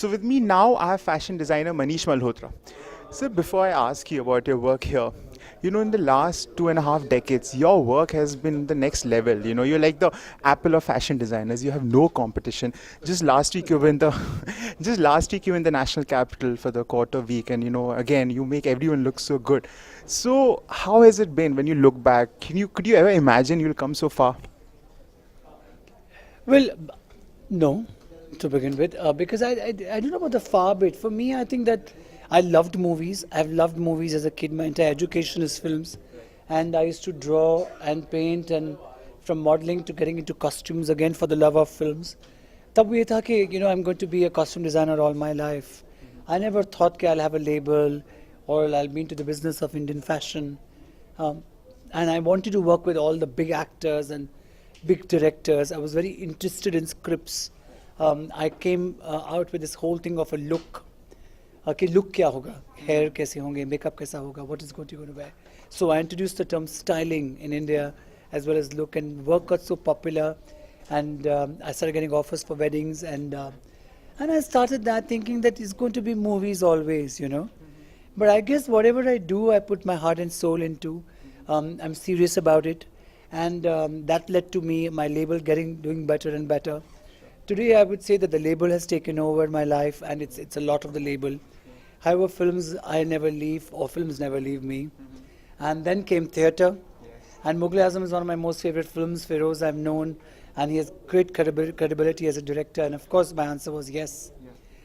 So with me now, I have fashion designer Manish Malhotra. So before I ask you about your work here, in the last 2.5 decades, your work has been the next level. You're like the Apple of fashion designers. You have no competition. Just last week you were in the, just last week you were in the national capital for the quarter week, and again you make everyone look so good. So how has it been when you look back? Could you ever imagine you'll come so far? Well, no, to begin with, because I don't know about the far bit. For me, I think that I loved movies. I've loved movies as a kid. My entire education is films, and I used to draw and paint, and from modeling to getting into costumes again for the love of films. तब ये था कि I'm going to be a costume designer all my life. I never thought कि I'll have a label or I'll be into the business of Indian fashion. Um, and I wanted to work with all the big actors and big directors. I was very interested in scripts. I came out with this whole thing of a look. कि look क्या होगा, hair कैसे होंगे, makeup कैसा होगा, what is going to wear. So I introduced the term styling in India as well as look, and work got so popular, and I started getting offers for weddings, and I started that thinking that it's going to be movies always. But I guess whatever I do, I put my heart and soul into. I'm serious about it, and that led to me, my label doing better and better. Today, I would say that the label has taken over my life, and it's a lot of the label. However, films I never leave, or films never leave me. And then came theatre, and Mughal Azam is one of my most favorite films. Feroz I've known, and he has great credibility as a director. And of course, my answer was yes.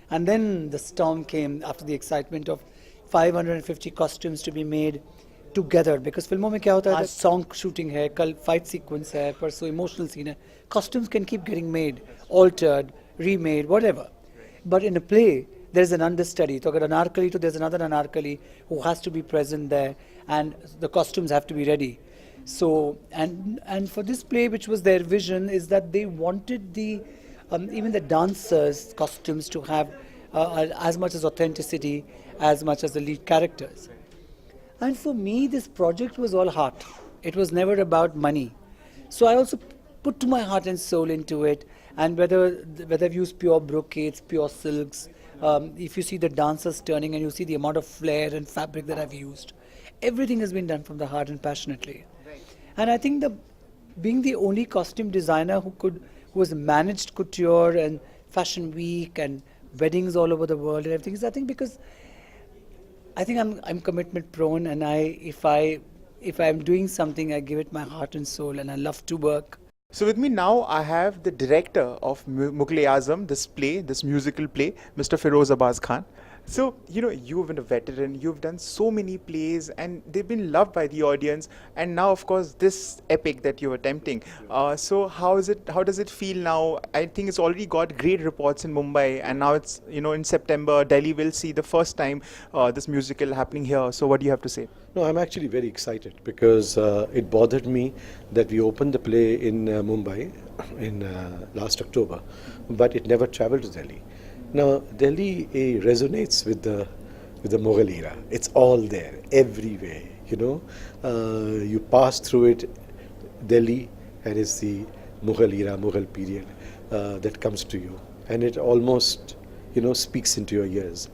And then the storm came after the excitement of 550 costumes to be made together, because फिल्मों में क्या होता है, आज song shooting है, कल fight sequence है, परसों emotional scene है. Costumes can keep getting made, altered, remade, whatever. But in a play, there's an understudy. So अगर अनारकली, तो there's another Anarkali who has to be present there, and the costumes have to be ready. So and for this play, which was their vision, is that they wanted the even the dancers' costumes to have as much as authenticity as much as the lead characters. And for me, this project was all heart. It was never about money. So I also put my heart and soul into it. And whether I've used pure brocades, pure silks, if you see the dancers turning and you see the amount of flair and fabric that I've used, everything has been done from the heart and passionately. And I think being the only costume designer who has managed couture and fashion week and weddings all over the world and everything, is I think because I think I'm commitment prone, and if I'm doing something, I give it my heart and soul, and I love to work. So with me now, I have the director of Mughal-e-Azam, this musical play, Mr. Feroz Abbas Khan. So, you've been a veteran, you've done so many plays, and they've been loved by the audience. And now, of course, this epic that you're attempting. So how does it feel now? I think it's already got great reports in Mumbai, and now it's, in September, Delhi will see the first time this musical happening here. So what do you have to say? No, I'm actually very excited because it bothered me that we opened the play in Mumbai in last October, but it never traveled to Delhi. Now, Delhi resonates with the Mughal era. It's all there, everywhere. You pass through it, Delhi, and it's the Mughal era, Mughal period that comes to you, and it almost, speaks into your ears.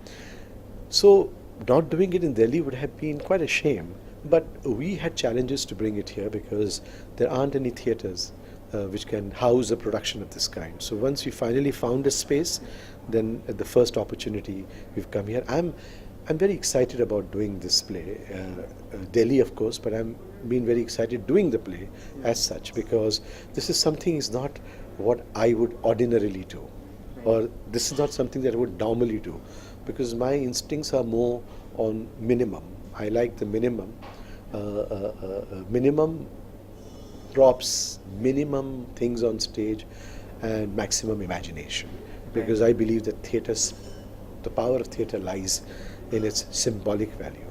So, not doing it in Delhi would have been quite a shame. But we had challenges to bring it here because there aren't any theatres which can house a production of this kind. So once we finally found a space, then at the first opportunity we've come here. I'm very excited about doing this play. Delhi, of course, but I'm been very excited doing the play as such, because this is something is not what I would ordinarily do, or this is not something that I would normally do, because my instincts are more on minimum. I like the minimum, minimum props, minimum things on stage, and maximum imagination. Because I believe that the power of theatre lies in its symbolic value,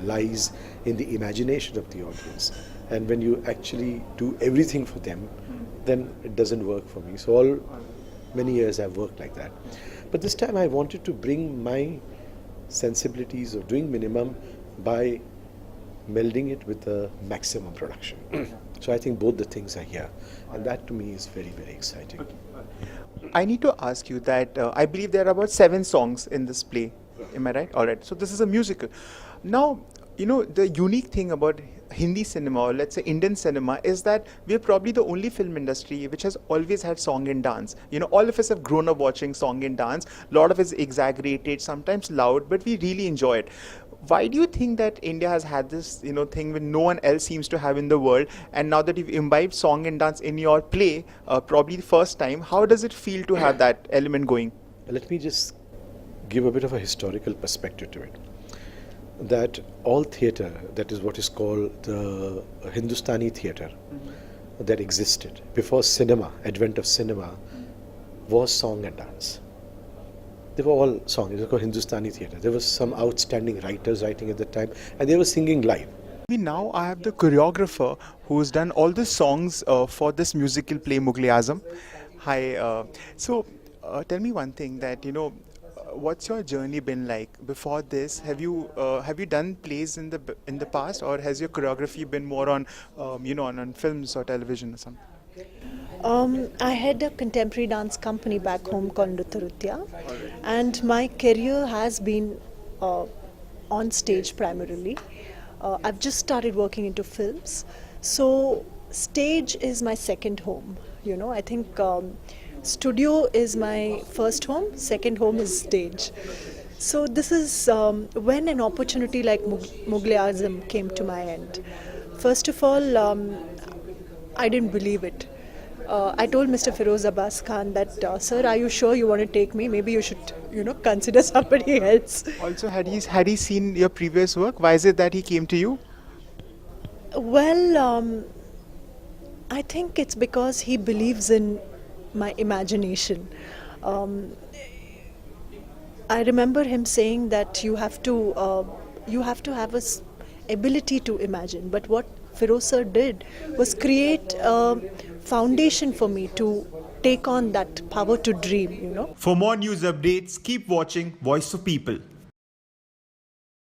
lies in the imagination of the audience. And when you actually do everything for them, then it doesn't work for me. So many years I've worked like that. But this time I wanted to bring my sensibilities of doing minimum by melding it with the maximum production. So I think both the things are here, and that to me is very, very exciting. Okay. I need to ask you that I believe there are about 7 songs in this play. Am I right? All right. So this is a musical. Now, the unique thing about Hindi cinema, or let's say Indian cinema, is that we're probably the only film industry which has always had song and dance. All of us have grown up watching song and dance. A lot of it's exaggerated, sometimes loud, but we really enjoy it. Why do you think that India has had this, thing which no one else seems to have in the world? And now that you've imbibed song and dance in your play, probably the first time, how does it feel to have that element going? Let me just give a bit of a historical perspective to it. That all theatre, that is what is called the Hindustani theatre, that existed before cinema, advent of cinema, was song and dance. They were all songs. It was called Hindustani theatre. There was some outstanding writers writing at the time, and they were singing live. Now I have the choreographer who's done all the songs for this musical play Mughal-e-Azam. Hi. So tell me one thing, that what's your journey been like before this? Have you done plays in the past, or has your choreography been more on on films or television or something? I had a contemporary dance company back home called Nrutarutya, and my career has been on stage primarily. I've just started working into films, so stage is my second home. I think studio is my first home, second home is stage. So this is when an opportunity like Mughal-e-Azam came to my end. First of all, I didn't believe it. I told Mr. Feroz Abbas Khan that, sir, are you sure you want to take me? Maybe you should, consider somebody else. Also, had he seen your previous work? Why is it that he came to you? Well, I think it's because he believes in my imagination. I remember him saying that you have to have a ability to imagine. But what Feroz sir did was create a foundation for me to take on that power to dream. For more news updates, keep watching Voice of People.